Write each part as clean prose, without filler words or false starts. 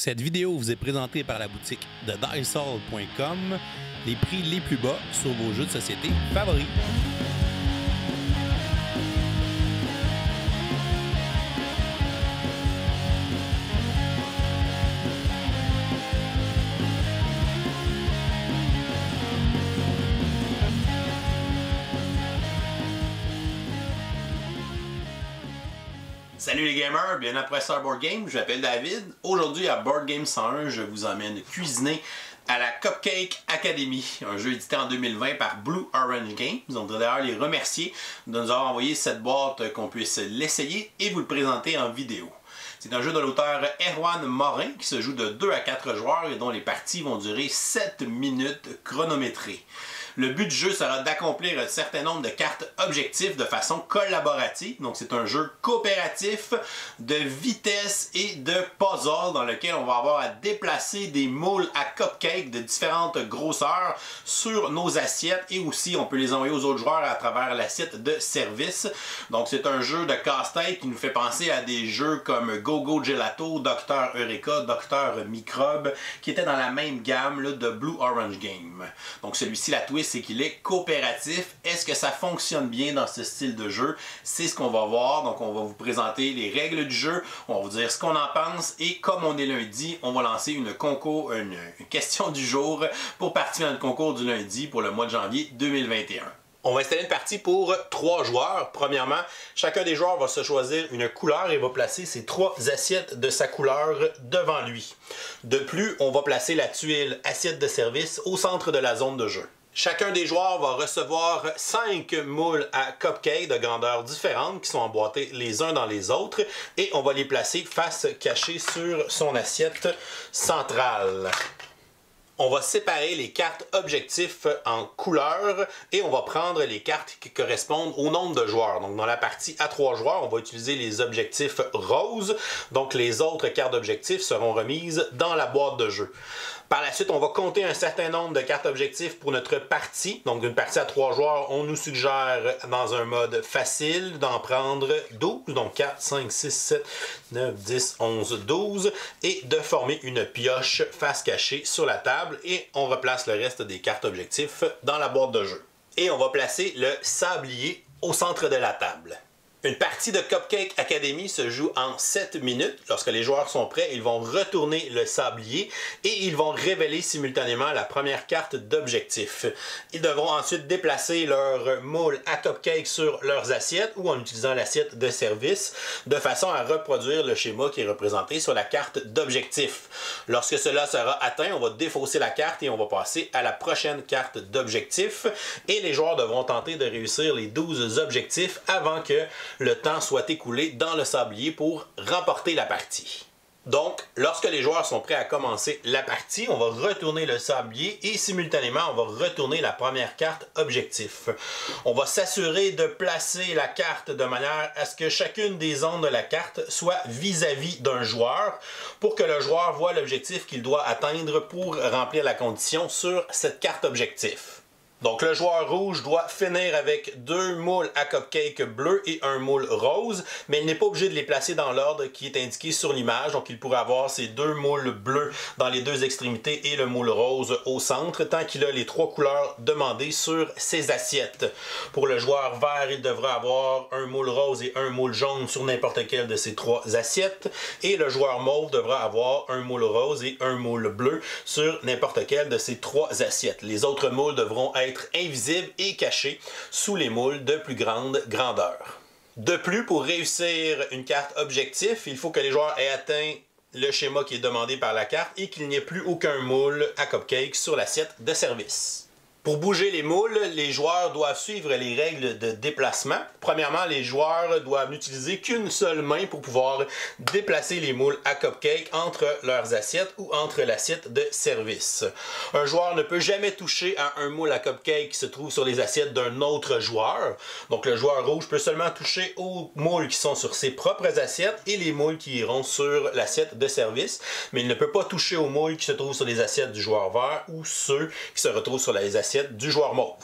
Cette vidéo vous est présentée par la boutique de Dicehall.com, les prix les plus bas sur vos jeux de société favoris. Salut les gamers, bienvenue à Professeur Board Game, je m'appelle David. Aujourd'hui à Board Game 101, je vous emmène cuisiner à la Cupcake Academy, un jeu édité en 2020 par Blue Orange Games. On voudrait d'ailleurs les remercier de nous avoir envoyé cette boîte qu'on puisse l'essayer et vous le présenter en vidéo. C'est un jeu de l'auteur Erwan Morin qui se joue de 2 à 4 joueurs et dont les parties vont durer 7 minutes chronométrées. Le but du jeu sera d'accomplir un certain nombre de cartes objectifs de façon collaborative. Donc c'est un jeu coopératif de vitesse et de puzzle dans lequel on va avoir à déplacer des moules à cupcake de différentes grosseurs sur nos assiettes et aussi on peut les envoyer aux autres joueurs à travers l'assiette de service. Donc c'est un jeu de casse-tête qui nous fait penser à des jeux comme Go Go Gelato, Dr Eureka, Dr Microbe qui étaient dans la même gamme là, de Blue Orange Game. Donc celui-ci, la twist, c'est qu'il est coopératif. Est-ce que ça fonctionne bien dans ce style de jeu? C'est ce qu'on va voir. Donc on va vous présenter les règles du jeu, on va vous dire ce qu'on en pense et comme on est lundi, on va lancer une question du jour pour participer à notre concours du lundi pour le mois de janvier 2021. On va installer une partie pour 3 joueurs. Premièrement, chacun des joueurs va se choisir une couleur et va placer ses 3 assiettes de sa couleur devant lui. De plus, on va placer la tuile assiette de service au centre de la zone de jeu. Chacun des joueurs va recevoir 5 moules à cupcake de grandeur différentes qui sont emboîtés les uns dans les autres et on va les placer face cachée sur son assiette centrale. On va séparer les cartes objectifs en couleurs et on va prendre les cartes qui correspondent au nombre de joueurs. Donc dans la partie à 3 joueurs, on va utiliser les objectifs roses. Donc les autres cartes d'objectifs seront remises dans la boîte de jeu. Par la suite, on va compter un certain nombre de cartes objectifs pour notre partie. Donc d'une partie à 3 joueurs, on nous suggère dans un mode facile d'en prendre 12. Donc 4, 5, 6, 7, 9, 10, 11, 12. Et de former une pioche face cachée sur la table. Et on replace le reste des cartes objectifs dans la boîte de jeu. Et on va placer le sablier au centre de la table. Une partie de Cupcake Academy se joue en 7 minutes. Lorsque les joueurs sont prêts, ils vont retourner le sablier et ils vont révéler simultanément la première carte d'objectif. Ils devront ensuite déplacer leur moule à cupcake sur leurs assiettes ou en utilisant l'assiette de service de façon à reproduire le schéma qui est représenté sur la carte d'objectif. Lorsque cela sera atteint, on va défausser la carte et on va passer à la prochaine carte d'objectif et les joueurs devront tenter de réussir les 12 objectifs avant que le temps soit écoulé dans le sablier pour remporter la partie. Donc, lorsque les joueurs sont prêts à commencer la partie, on va retourner le sablier et simultanément, on va retourner la première carte objectif. On va s'assurer de placer la carte de manière à ce que chacune des zones de la carte soit vis-à-vis d'un joueur pour que le joueur voit l'objectif qu'il doit atteindre pour remplir la condition sur cette carte objectif. Donc le joueur rouge doit finir avec 2 moules à cupcake bleu et un moule rose, mais il n'est pas obligé de les placer dans l'ordre qui est indiqué sur l'image. Donc il pourrait avoir ces 2 moules bleus dans les 2 extrémités et le moule rose au centre, tant qu'il a les 3 couleurs demandées sur ses assiettes. Pour le joueur vert, il devra avoir un moule rose et un moule jaune sur n'importe quelle de ces 3 assiettes. Et le joueur mauve devra avoir un moule rose et un moule bleu sur n'importe quelle de ces 3 assiettes. Les autres moules devront être invisibles et cachés sous les moules de plus grande grandeur. De plus, pour réussir une carte objectif, il faut que les joueurs aient atteint le schéma qui est demandé par la carte et qu'il n'y ait plus aucun moule à cupcake sur l'assiette de service. Pour bouger les moules, les joueurs doivent suivre les règles de déplacement. Premièrement, les joueurs doivent n'utiliser qu'une seule main pour pouvoir déplacer les moules à cupcake entre leurs assiettes ou entre l'assiette de service. Un joueur ne peut jamais toucher à un moule à cupcake qui se trouve sur les assiettes d'un autre joueur. Donc le joueur rouge peut seulement toucher aux moules qui sont sur ses propres assiettes et les moules qui iront sur l'assiette de service, mais il ne peut pas toucher aux moules qui se trouvent sur les assiettes du joueur vert ou ceux qui se retrouvent sur les assiettes du joueur mauve.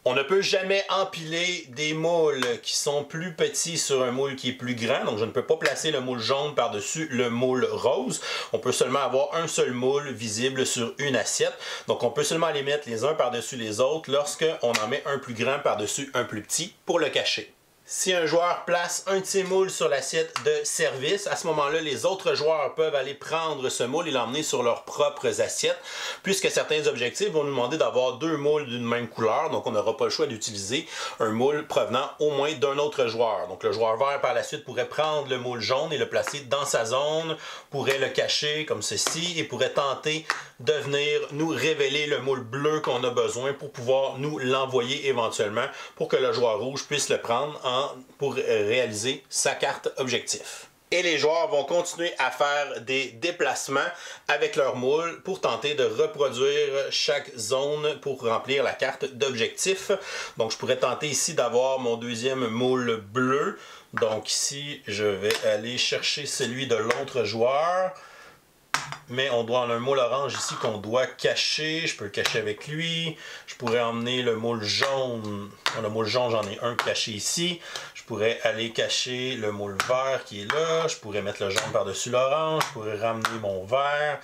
On ne peut jamais empiler des moules qui sont plus petits sur un moule qui est plus grand. Donc, je ne peux pas placer le moule jaune par-dessus le moule rose. On peut seulement avoir un seul moule visible sur une assiette. Donc, on peut seulement les mettre les uns par-dessus les autres lorsqu'on en met un plus grand par-dessus un plus petit pour le cacher. Si un joueur place un de ses moules sur l'assiette de service, à ce moment-là, les autres joueurs peuvent aller prendre ce moule et l'emmener sur leurs propres assiettes, puisque certains objectifs vont nous demander d'avoir deux moules d'une même couleur, donc on n'aura pas le choix d'utiliser un moule provenant au moins d'un autre joueur. Donc le joueur vert par la suite pourrait prendre le moule jaune et le placer dans sa zone, pourrait le cacher comme ceci et pourrait tenter de venir nous révéler le moule bleu qu'on a besoin pour pouvoir nous l'envoyer éventuellement pour que le joueur rouge puisse le prendre pour réaliser sa carte objectif. Et les joueurs vont continuer à faire des déplacements avec leur moule pour tenter de reproduire chaque zone pour remplir la carte d'objectif. Donc je pourrais tenter ici d'avoir mon deuxième moule bleu. Donc ici, je vais aller chercher celui de l'autre joueur. Mais on a un moule orange ici qu'on doit cacher. Je peux le cacher avec lui. Je pourrais emmener le moule jaune. Le moule jaune, j'en ai un caché ici. Je pourrais aller cacher le moule vert qui est là. Je pourrais mettre le jaune par-dessus l'orange. Je pourrais ramener mon vert.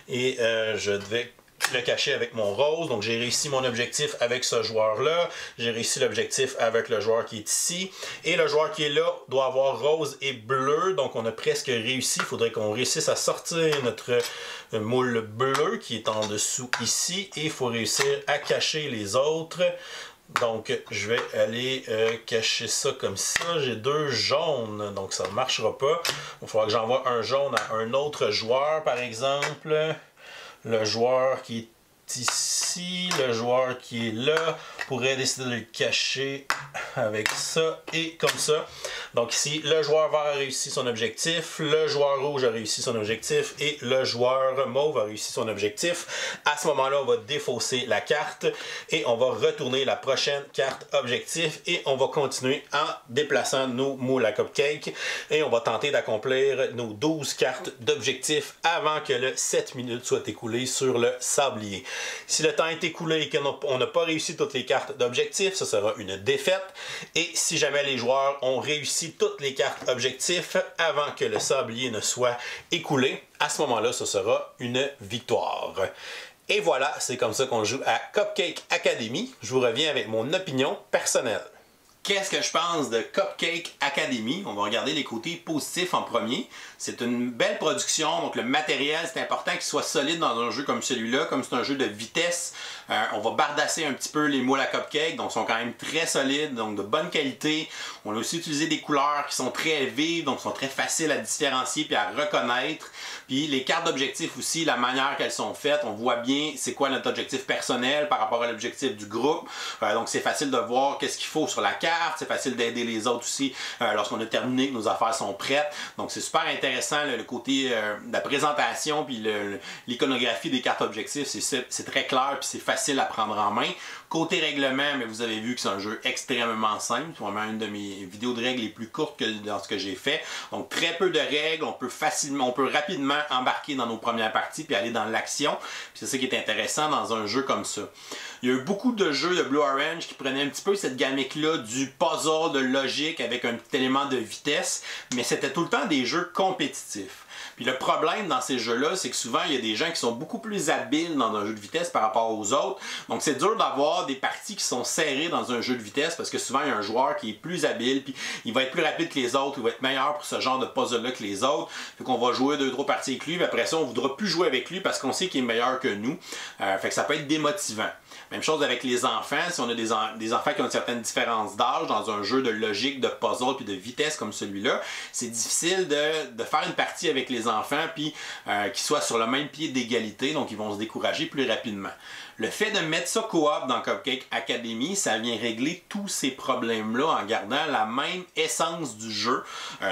Et je devais le cacher avec mon rose. Donc j'ai réussi mon objectif avec ce joueur-là. J'ai réussi l'objectif avec le joueur qui est ici. Et le joueur qui est là doit avoir rose et bleu. Donc on a presque réussi. Il faudrait qu'on réussisse à sortir notre moule bleu qui est en dessous ici. Et il faut réussir à cacher les autres. Donc je vais aller cacher ça comme ça. J'ai deux jaunes, donc ça ne marchera pas. Il va falloir que j'envoie un jaune à un autre joueur, par exemple. Le joueur qui est ici, le joueur qui est là, pourrait décider de le cacher avec ça et comme ça. Donc ici, le joueur vert a réussi son objectif, le joueur rouge a réussi son objectif et le joueur mauve a réussi son objectif. À ce moment-là, on va défausser la carte et on va retourner la prochaine carte objectif et on va continuer en déplaçant nos moules à cupcake et on va tenter d'accomplir nos 12 cartes d'objectif avant que le 7 minutes soit écoulé sur le sablier. Si le temps est écoulé et qu'on n'a pas réussi toutes les cartes d'objectif, ce sera une défaite. Et si jamais les joueurs ont réussi toutes les cartes objectifs avant que le sablier ne soit écoulé, à ce moment-là, ce sera une victoire. Et voilà, c'est comme ça qu'on joue à Cupcake Academy. Je vous reviens avec mon opinion personnelle. Qu'est-ce que je pense de Cupcake Academy? On va regarder les côtés positifs en premier. C'est une belle production, donc le matériel, c'est important qu'il soit solide dans un jeu comme celui-là. Comme c'est un jeu de vitesse, on va bardasser un petit peu les moules à cupcake, donc ils sont quand même très solides, donc de bonne qualité. On a aussi utilisé des couleurs qui sont très vives, donc sont très faciles à différencier puis à reconnaître. Puis les cartes d'objectifs aussi, la manière qu'elles sont faites, on voit bien c'est quoi notre objectif personnel par rapport à l'objectif du groupe. Donc c'est facile de voir qu'est-ce qu'il faut sur la carte, c'est facile d'aider les autres aussi lorsqu'on a terminé, que nos affaires sont prêtes. Donc c'est super intéressant le côté de la présentation puis l'iconographie des cartes objectifs, c'est très clair puis c'est facile à prendre en main. Côté règlement, mais vous avez vu que c'est un jeu extrêmement simple. C'est vraiment une de mes vidéos de règles les plus courtes que dans ce que j'ai fait. Donc très peu de règles, on peut rapidement embarquer dans nos premières parties puis aller dans l'action. C'est ça qui est intéressant dans un jeu comme ça. Il y a eu beaucoup de jeux de Blue Orange qui prenaient un petit peu cette gamique-là du puzzle, de logique avec un petit élément de vitesse, mais c'était tout le temps des jeux compétitifs. Puis le problème dans ces jeux-là, c'est que souvent, il y a des gens qui sont beaucoup plus habiles dans un jeu de vitesse par rapport aux autres. Donc c'est dur d'avoir des parties qui sont serrées dans un jeu de vitesse parce que souvent, il y a un joueur qui est plus habile, puis il va être plus rapide que les autres, il va être meilleur pour ce genre de puzzle-là que les autres. Fait qu'on va jouer 2-3 parties avec lui, puis après ça, on ne voudra plus jouer avec lui parce qu'on sait qu'il est meilleur que nous. Fait que ça peut être démotivant. Même chose avec les enfants, si on a des enfants qui ont une certaine différence d'âge dans un jeu de logique, de puzzle puis de vitesse comme celui-là, c'est difficile de faire une partie avec les enfants puis qu'ils soient sur le même pied d'égalité, donc ils vont se décourager plus rapidement. Le fait de mettre ça coop dans Cupcake Academy, ça vient régler tous ces problèmes-là en gardant la même essence du jeu.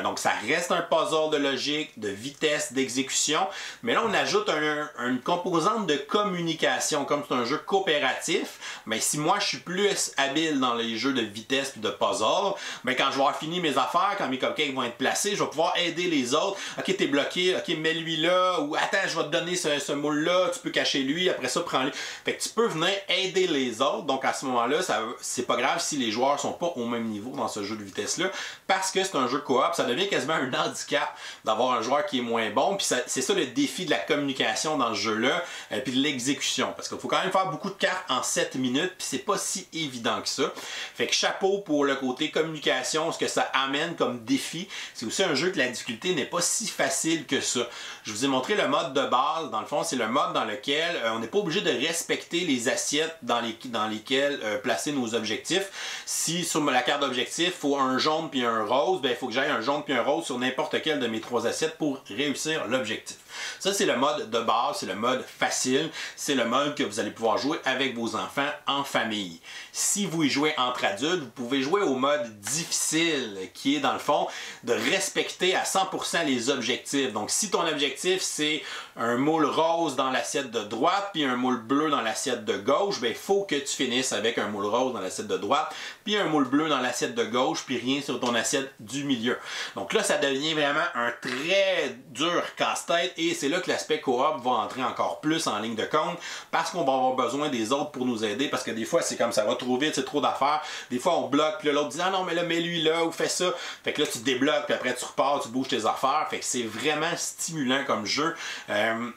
Donc ça reste un puzzle de logique, de vitesse, d'exécution, mais là on ajoute une composante de communication. Comme c'est un jeu coopératif, mais si moi je suis plus habile dans les jeux de vitesse et de puzzle, ben quand je vais avoir fini mes affaires, quand mes cupcakes vont être placés, je vais pouvoir aider les autres. Ok, t'es bloqué, dire, ok, mets-lui là, ou attends, je vais te donner ce moule-là, tu peux cacher lui, après ça, prends-le. Fait que tu peux venir aider les autres, donc à ce moment-là, c'est pas grave si les joueurs sont pas au même niveau dans ce jeu de vitesse-là, parce que c'est un jeu coop, ça devient quasiment un handicap d'avoir un joueur qui est moins bon, puis c'est ça le défi de la communication dans ce jeu-là, puis de l'exécution, parce qu'il faut quand même faire beaucoup de cartes en 7 minutes, puis c'est pas si évident que ça. Fait que chapeau pour le côté communication, ce que ça amène comme défi. C'est aussi un jeu que la difficulté n'est pas si facile que ça. Je vous ai montré le mode de base, dans le fond, c'est le mode dans lequel on n'est pas obligé de respecter les assiettes dans lesquelles placer nos objectifs. Si sur la carte d'objectif, il faut un jaune puis un rose, ben il faut que j'aille un jaune puis un rose sur n'importe quelle de mes 3 assiettes pour réussir l'objectif. Ça, c'est le mode de base, c'est le mode facile, c'est le mode que vous allez pouvoir jouer avec vos enfants en famille. Si vous y jouez entre adultes, vous pouvez jouer au mode difficile, qui est dans le fond de respecter à 100% les objectifs. Donc, si ton objectif, c'est un moule rose dans l'assiette de droite, puis un moule bleu dans l'assiette de gauche, ben, il faut que tu finisses avec un moule rose dans l'assiette de droite, puis un moule bleu dans l'assiette de gauche, puis rien sur ton assiette du milieu. Donc là, ça devient vraiment un très dur casse-tête, et c'est là que l'aspect coop va entrer encore plus en ligne de compte, parce qu'on va avoir besoin des autres pour nous aider, parce que des fois, c'est comme ça va trop vite, c'est trop d'affaires. Des fois, on bloque, puis l'autre dit « Ah non, mais là, mets-lui là, ou fais ça. » Fait que là, tu débloques, puis après, tu repars, tu bouges tes affaires. Fait que c'est vraiment stimulant comme jeu.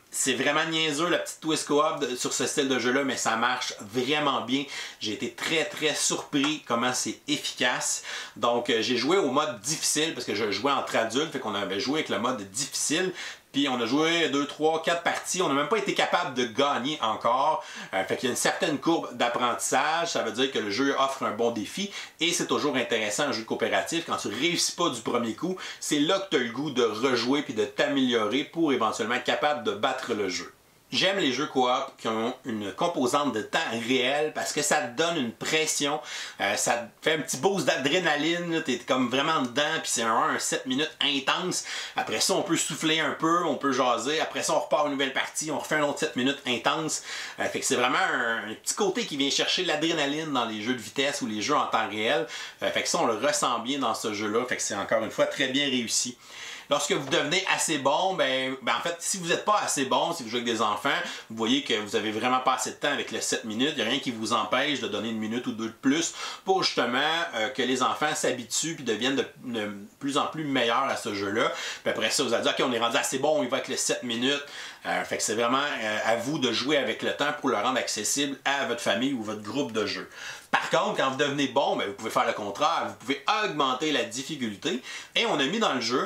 C'est vraiment niaiseux, la petite twist coop sur ce style de jeu-là, mais ça marche vraiment bien. J'ai été très, très surpris comment c'est efficace. Donc, j'ai joué au mode difficile, parce que je jouais entre adultes, fait qu'on avait joué avec le mode difficile. Puis on a joué 2, 3, 4 parties. On n'a même pas été capable de gagner encore. Fait qu'il y a une certaine courbe d'apprentissage. Ça veut dire que le jeu offre un bon défi. Et c'est toujours intéressant un jeu coopératif. Quand tu ne réussis pas du premier coup, c'est là que tu as le goût de rejouer puis de t'améliorer pour éventuellement être capable de battre le jeu. J'aime les jeux coop qui ont une composante de temps réel parce que ça te donne une pression, ça te fait un petit boost d'adrénaline, t'es comme vraiment dedans, puis c'est un 7 minutes intense. Après ça, on peut souffler un peu, on peut jaser. Après ça, on repart une nouvelle partie, on refait un autre 7 minutes intense. Fait que c'est vraiment un petit côté qui vient chercher l'adrénaline dans les jeux de vitesse ou les jeux en temps réel. Fait que ça, on le ressent bien dans ce jeu-là. Fait que c'est encore une fois très bien réussi. Lorsque vous devenez assez bon, ben en fait, si vous n'êtes pas assez bon, si vous jouez avec des enfants, vous voyez que vous avez vraiment pas assez de temps avec les 7 minutes. Il n'y a rien qui vous empêche de donner une minute ou deux de plus pour justement que les enfants s'habituent et deviennent de plus en plus meilleurs à ce jeu-là. Puis après ça, vous allez dire, OK, on est rendu assez bon, on y va avec les 7 minutes. Fait que c'est vraiment à vous de jouer avec le temps pour le rendre accessible à votre famille ou votre groupe de jeu. Par contre, quand vous devenez bon, ben, vous pouvez faire le contraire. Vous pouvez augmenter la difficulté. Et on a mis dans le jeu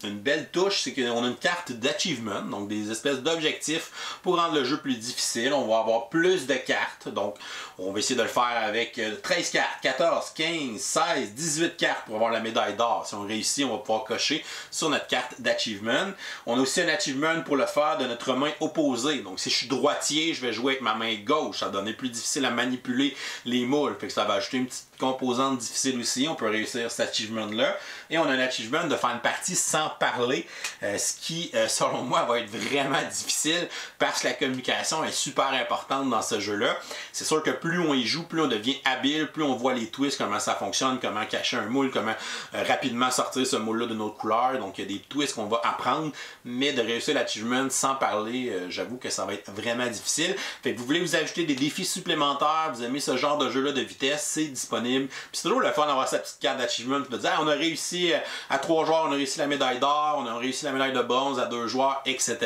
une belle touche, c'est qu'on a une carte d'achievement, donc des espèces d'objectifs pour rendre le jeu plus difficile. On va avoir plus de cartes. Donc, on va essayer de le faire avec 13 cartes, 14, 15, 16, 18 cartes pour avoir la médaille d'or. Si on réussit, on va pouvoir cocher sur notre carte d'achievement. On a aussi un achievement pour le faire de notre main opposée. Donc, si je suis droitier, je vais jouer avec ma main gauche. Ça va donner plus difficile à manipuler les mots. Fait que ça va ajouter une petite composante difficile aussi. On peut réussir cet achievement-là. Et on a un achievement de faire une partie sans parler, ce qui, selon moi, va être vraiment difficile parce que la communication est super importante dans ce jeu-là. C'est sûr que plus on y joue, plus on devient habile, plus on voit les twists, comment ça fonctionne, comment cacher un moule, comment rapidement sortir ce moule-là d'une autre couleur. Donc, il y a des twists qu'on va apprendre, mais de réussir l'achievement sans parler, j'avoue que ça va être vraiment difficile. Fait que vous voulez vous ajouter des défis supplémentaires, vous aimez ce genre de jeu-là de vitesse, c'est disponible. Puis c'est toujours le fun d'avoir sa petite carte d'achievement, de dire on a réussi à 3 joueurs, on a réussi la médaille d'or, on a réussi la médaille de bronze à 2 joueurs, etc.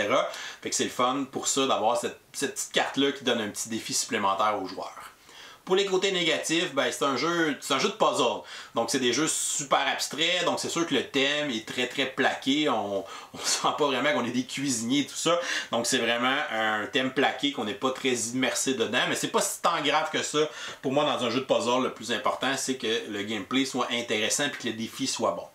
Fait que c'est le fun pour ça d'avoir cette petite carte-là qui donne un petit défi supplémentaire aux joueurs. Pour les côtés négatifs, ben, c'est un jeu de puzzle. Donc c'est des jeux super abstraits, donc c'est sûr que le thème est très très plaqué. On sent pas vraiment qu'on est des cuisiniers et tout ça. Donc c'est vraiment un thème plaqué, qu'on n'est pas très immersé dedans. Mais c'est pas si tant grave que ça. Pour moi, dans un jeu de puzzle, le plus important, c'est que le gameplay soit intéressant et que le défi soit bon.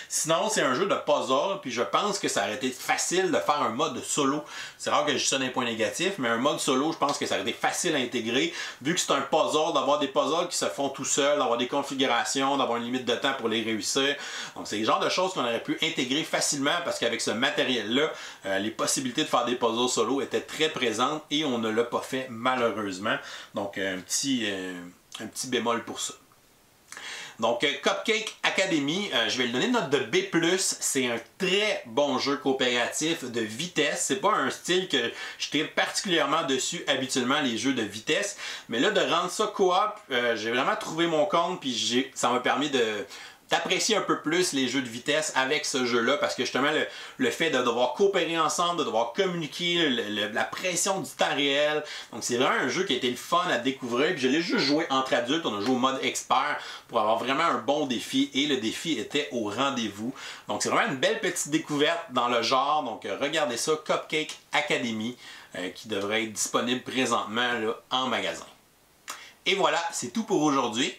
Sinon, c'est un jeu de puzzle, puis je pense que ça aurait été facile de faire un mode solo. C'est rare que je dise ça d'un point négatif, mais un mode solo, je pense que ça aurait été facile à intégrer, vu que c'est un puzzle, d'avoir des puzzles qui se font tout seuls, d'avoir des configurations, d'avoir une limite de temps pour les réussir. Donc c'est le genre de choses qu'on aurait pu intégrer facilement, parce qu'avec ce matériel-là, les possibilités de faire des puzzles solo étaient très présentes, et on ne l'a pas fait malheureusement. Donc un petit bémol pour ça. Donc, Cupcake Academy, je vais lui donner une note de B+. C'est un très bon jeu coopératif de vitesse. C'est pas un style que je tripe particulièrement dessus habituellement, les jeux de vitesse. Mais là, de rendre ça coop, j'ai vraiment trouvé mon compte, puis ça m'a permis d'apprécier un peu plus les jeux de vitesse avec ce jeu-là, parce que justement le fait de devoir coopérer ensemble, de devoir communiquer, la pression du temps réel, donc c'est vraiment un jeu qui a été le fun à découvrir, puis je l'ai juste joué entre adultes, on a joué au mode expert pour avoir vraiment un bon défi, et le défi était au rendez-vous. Donc c'est vraiment une belle petite découverte dans le genre, donc regardez ça, Cupcake Academy, qui devrait être disponible présentement là, en magasin. Et voilà, c'est tout pour aujourd'hui.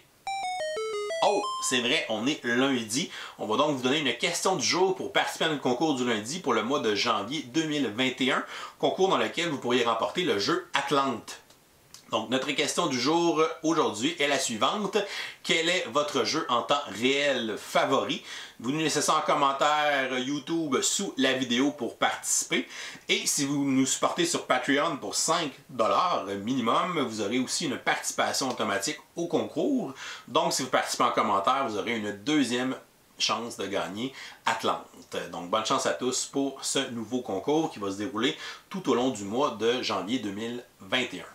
Oh, c'est vrai, on est lundi. On va donc vous donner une question du jour pour participer à notre concours du lundi pour le mois de janvier 2021. Concours dans lequel vous pourriez remporter le jeu Atlante. Donc, notre question du jour aujourd'hui est la suivante. Quel est votre jeu en temps réel favori? Vous nous laissez ça en commentaire YouTube sous la vidéo pour participer. Et si vous nous supportez sur Patreon pour 5$ minimum, vous aurez aussi une participation automatique au concours. Donc, si vous participez en commentaire, vous aurez une deuxième chance de gagner Atlante. Donc, bonne chance à tous pour ce nouveau concours qui va se dérouler tout au long du mois de janvier 2021.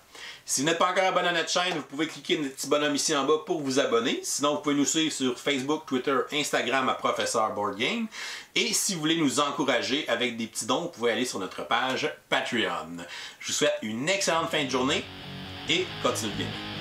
Si vous n'êtes pas encore abonné à notre chaîne, vous pouvez cliquer le petit bonhomme ici en bas pour vous abonner. Sinon, vous pouvez nous suivre sur Facebook, Twitter, Instagram à Professeur Board Game. Et si vous voulez nous encourager avec des petits dons, vous pouvez aller sur notre page Patreon. Je vous souhaite une excellente fin de journée et continuez de gamer.